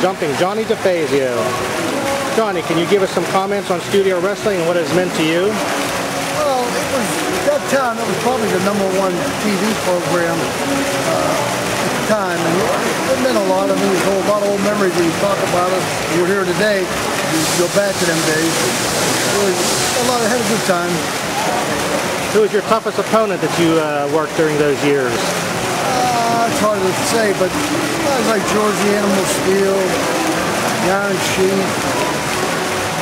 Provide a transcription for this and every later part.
Jumping, Johnny DeFazio. Johnny, can you give us some comments on Studio Wrestling and what it's meant to you? Well, it was, at that time, it was probably the #1 TV program at the time, and it meant a lot. I mean, there's a lot of old memories when you talk about it. We're here today, you go back to them days. Really, had a good time. Who was your toughest opponent that you worked during those years? It's hard to say, but guys like George the Animal Steel, Iron Sheik,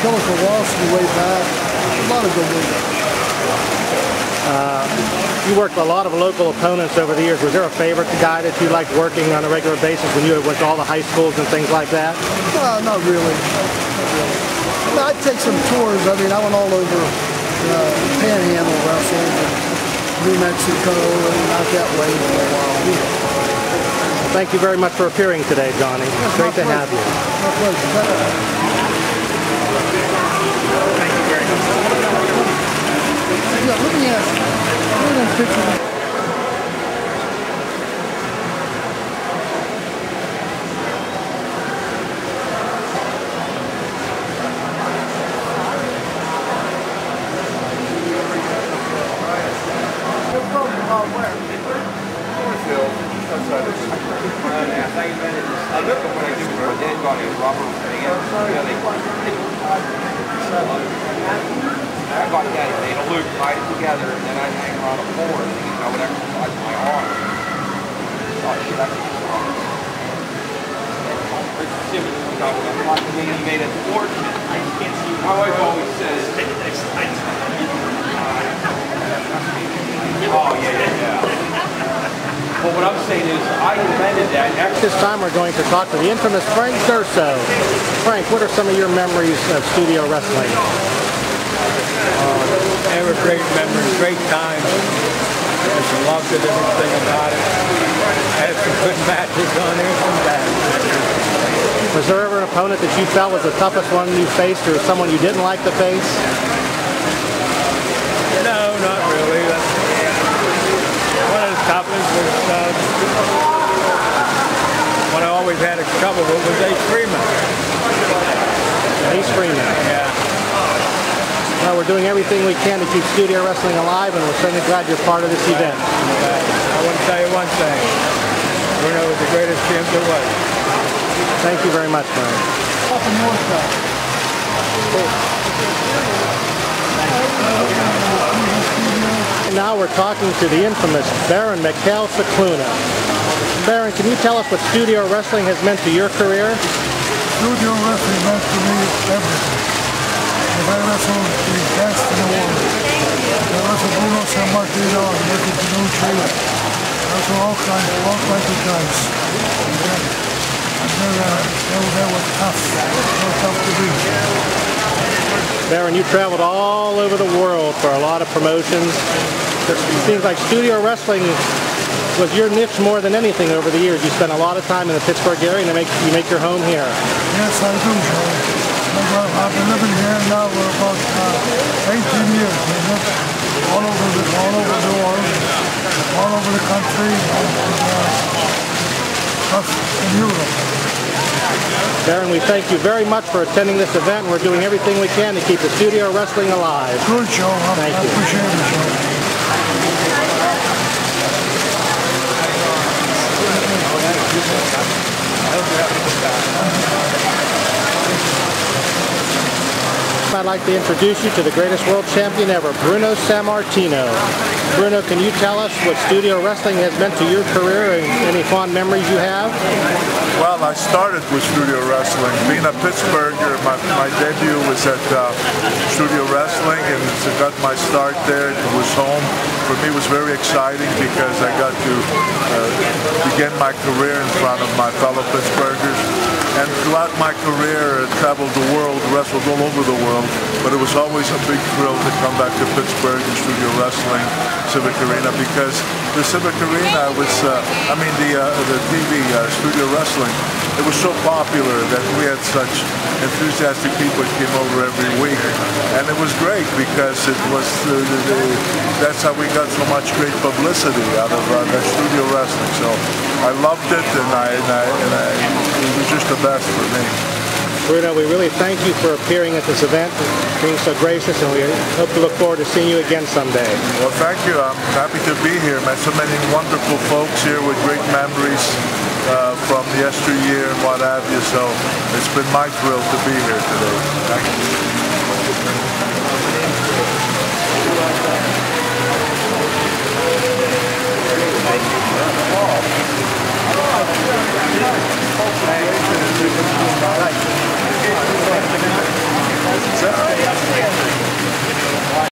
Killer Kowalski way back, a lot of good ones. You worked with a lot of local opponents over the years. Was there a favorite guy that you liked working on a regular basis when you went to all the high schools and things like that? Not really. Not really. I mean, I'd take some tours. I mean, I went all over Panhandle wrestled, New Mexico, and out that way for a while. Thank you very much for appearing today, Johnny. It's great to have you. My pleasure. Thank you very much. Yeah, let me ask you. I looked at what I do with my dead body and Robert I got that, made a loop, tied it together, and then I'd hang around a floor and I would exercise my arm. Oh shit, I can use my arm. Richard Simmons comes out with a lot of me, he made a fortune. I can't see. My wife always says, oh yeah. Well, what I'm saying is, I invented that. This time we're going to talk to the infamous Frank Durso. Frank, what are some of your memories of Studio Wrestling? They were great memories, great times. I just loved it, everything about it. I had some good matches on there, some bad matches. Was there ever an opponent that you felt was the toughest one you faced, or someone you didn't like to face? No, not really. One of the toughest was what I always had trouble with was Ace Freeman. Ace Freeman. Yeah. Well, we're doing everything we can to keep Studio Wrestling alive, and we're certainly glad you're part of this event. I want to tell you one thing. Bruno was the greatest champ there was. Thank you very much, Frank. Up in Northside. Now we're talking to the infamous Baron Mikhail Cicluna. Baron, can you tell us what Studio Wrestling has meant to your career? Studio Wrestling meant to me everything. I wrestled the best in the world. I wrestled Bruno Sammartino and Ricky Panucci. I wrestled all kinds of guys. They were tough. They were tough to beat. Baron, you traveled all over the world for a lot of promotions. It seems like Studio Wrestling was your niche more than anything over the years. You spent a lot of time in the Pittsburgh area, and you make your home here. Yes, I do, Joe. I've been living here now for about 18 years. We lived all over the world, all over the country, plus in Europe. Baron, we thank you very much for attending this event. We're doing everything we can to keep the Studio Wrestling alive. Good, Joe. Thank you. I appreciate it, Joe. I'd like to introduce you to the greatest world champion ever, Bruno Sammartino. Bruno, can you tell us what Studio Wrestling has meant to your career and any fond memories you have? Well, I started with Studio Wrestling. Being a Pittsburgher, my debut was at Studio Wrestling, and I got my start there. It was home. For me, it was very exciting because I got to begin my career in front of my fellow Pittsburghers. And throughout my career, I traveled the world, wrestled all over the world, but it was always a big thrill to come back to Pittsburgh and Studio Wrestling, Civic Arena, because Pacific Arena was, the TV, Studio Wrestling, it was so popular that we had such enthusiastic people that came over every week. And it was great because it was, that's how we got so much great publicity out of that Studio Wrestling. So I loved it, and it was just the best for me. Bruno, we really thank you for appearing at this event, being so gracious, and we hope to look forward to seeing you again someday. Well, thank you. I'm happy to be here. Met so many wonderful folks here with great memories from the yesteryear and what have you. So it's been my thrill to be here today. Thank you.